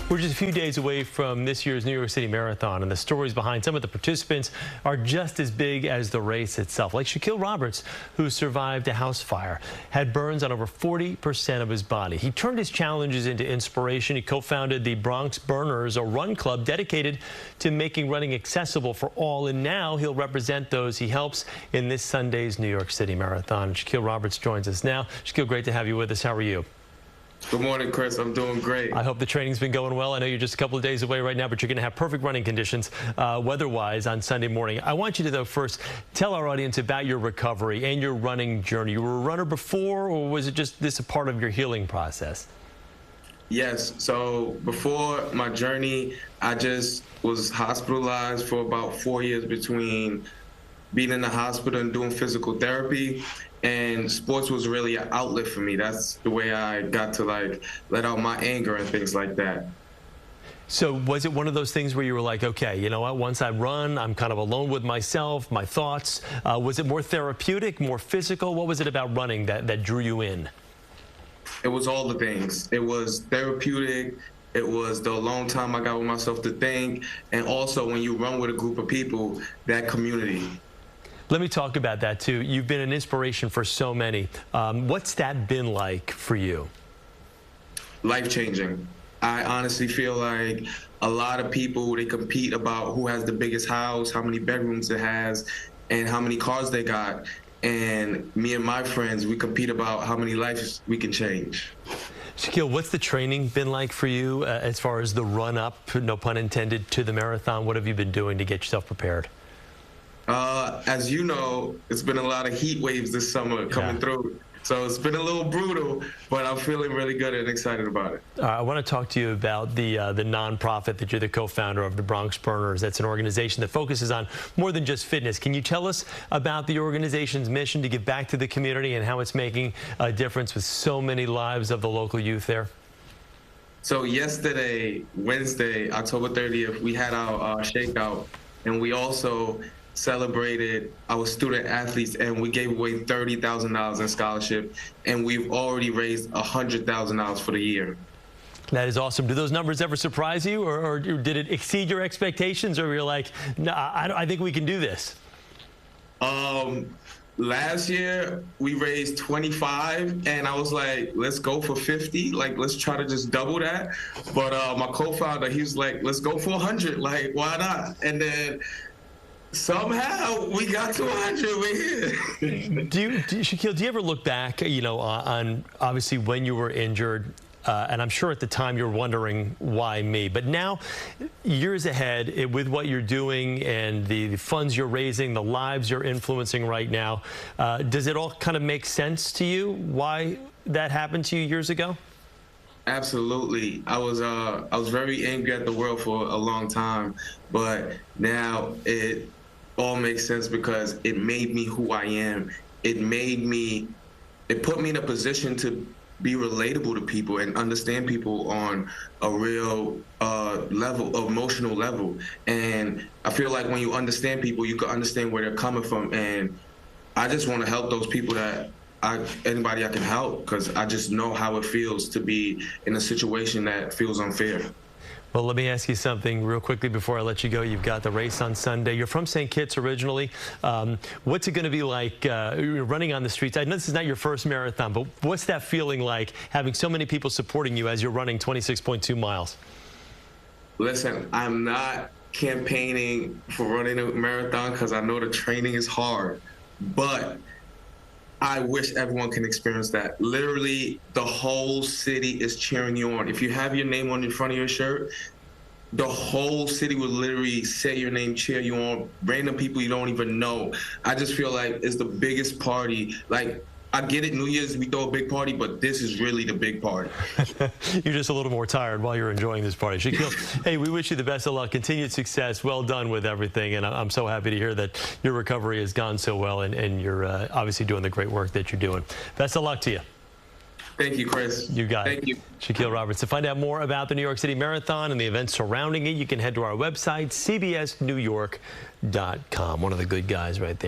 We're just a few days away from this year's New York City Marathon, and the stories behind some of the participants are just as big as the race itself. Like Shaquille Roberts, who survived a house fire, had burns on over 40% of his body. He turned his challenges into inspiration. He co-founded the Bronx Burners, a run club dedicated to making running accessible for all, and now he'll represent those he helps in this Sunday's New York City Marathon. Shaquille Roberts joins us now. Shaquille, great to have you with us. How are you? Good morning, Chris. I'm doing great. I hope the training's been going well. I know you're just a couple of days away right now, but you're going to have perfect running conditions weather-wise on Sunday morning. I want you to, though, first tell our audience about your recovery and your running journey. You were a runner before, or was it just this a part of your healing process? Yes. So before my journey, I just was hospitalized for about 4 years between being in the hospital and doing physical therapy. And sports was really an outlet for me. That's the way I got to let out my anger and things like that. So was it one of those things where you were like, okay, you know what, once I run, I'm kind of alone with myself, my thoughts. Was it more therapeutic, more physical? What was it about running that drew you in? It was all the things. It was therapeutic. It was the alone time I got with myself to think. And also when you run with a group of people, that community. Let me talk about that, too. You've been an inspiration for so many. What's that been like for you? Life-changing. I honestly feel like a lot of people, they compete about who has the biggest house, how many bedrooms it has, and how many cars they got. And me and my friends, we compete about how many lives we can change. Shaquille, what's the training been like for you as far as the run-up, no pun intended, to the marathon? What have you been doing to get yourself prepared? As you know, it's been a lot of heat waves this summer coming through. So it's been a little brutal, but I'm feeling really good and excited about it. I want to talk to you about the nonprofit that you're the co-founder of, the Bronx Burners. That's an organization that focuses on more than just fitness. Can you tell us about the organization's mission to give back to the community and how it's making a difference with so many lives of the local youth there? So yesterday, Wednesday, October 30th, we had our shakeout, and we also celebrated our student athletes, and we gave away $30,000 in scholarship, and we've already raised $100,000 for the year. That is awesome. Do those numbers ever surprise you, or did it exceed your expectations, or you're like, no, I think we can do this? Last year we raised 25, and I was like, let's go for 50. Like, let's try to just double that. But my co-founder, he was like, let's go for 100. Like, why not? And then somehow we got to 100. We're here. Shaquille, do you ever look back, you know, on obviously when you were injured, and I'm sure at the time you're wondering why me, but now, years ahead, with what you're doing and the funds you're raising, the lives you're influencing right now, does it all kind of make sense to you why that happened to you years ago? Absolutely. I was very angry at the world for a long time, but now it all makes sense because it made me who I am. It put me in a position to be relatable to people and understand people on a real emotional level. And I feel like when you understand people, you can understand where they're coming from. And I just want to help those people anybody I can help, because I just know how it feels to be in a situation that feels unfair. Well, let me ask you something real quickly before I let you go. You've got the race on Sunday. You're from St. Kitts originally. What's it going to be like running on the streets? I know this is not your first marathon, but what's that feeling like, having so many people supporting you as you're running 26.2 miles? Listen, I'm not campaigning for running a marathon because I know the training is hard, but I wish everyone can experience that. Literally, the whole city is cheering you on. If you have your name on the front of your shirt, the whole city will literally say your name, cheer you on, random people you don't even know. I just feel like it's the biggest party. Like, I get it, New Year's, we throw a big party, but this is really the big party. You're just a little more tired while you're enjoying this party. Shaquille, hey, we wish you the best of luck, continued success. Well done with everything, and I'm so happy to hear that your recovery has gone so well, and you're obviously doing the great work that you're doing. Best of luck to you. Thank you, Chris. You got it. Thank you. Shaquille Roberts. To find out more about the New York City Marathon and the events surrounding it, you can head to our website, cbsnewyork.com. One of the good guys right there.